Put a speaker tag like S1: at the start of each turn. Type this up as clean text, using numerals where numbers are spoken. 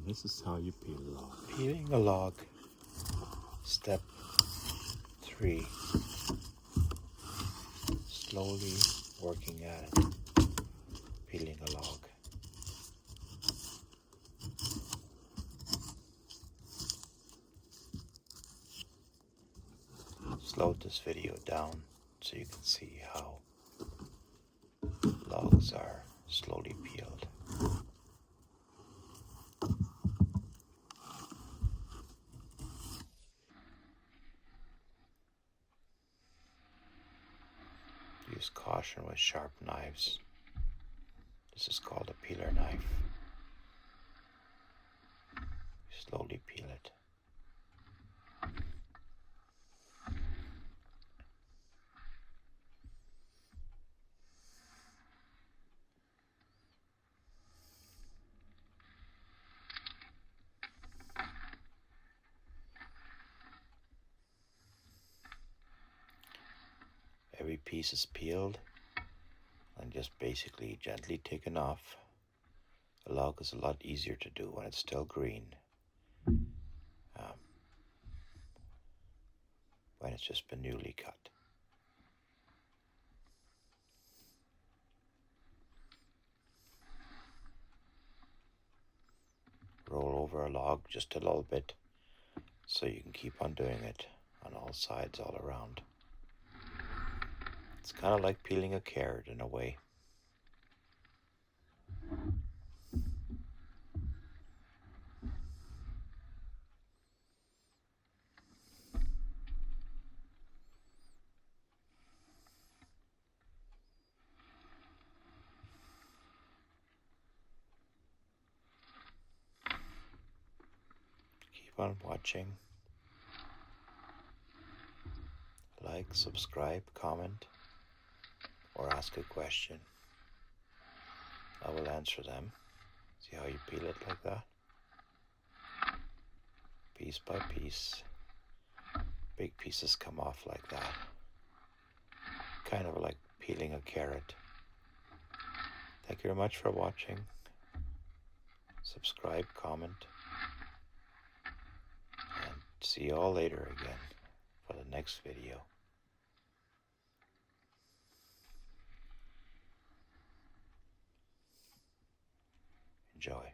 S1: This is how you peel a log.
S2: Peeling a log. Step 3. Slowly working at it. Peeling a log. Slowed this video down so you can see how logs are slowly peeled. Use caution with sharp knives. This is called a peeler knife. Slowly peel it. Every piece is peeled and just basically gently taken off. The log is a lot easier to do when it's still green. When it's just been newly cut. Roll over a log just a little bit so you can keep on doing it on all sides all around. It's kind of like peeling a carrot in a way. Keep on watching. Like, subscribe, comment, or ask a question. I will answer them. See how you peel it like that? Piece by piece. Big pieces come off like that. Kind of like peeling a carrot. Thank you very much for watching. Subscribe, comment, and see you all later again for the next video. Enjoy.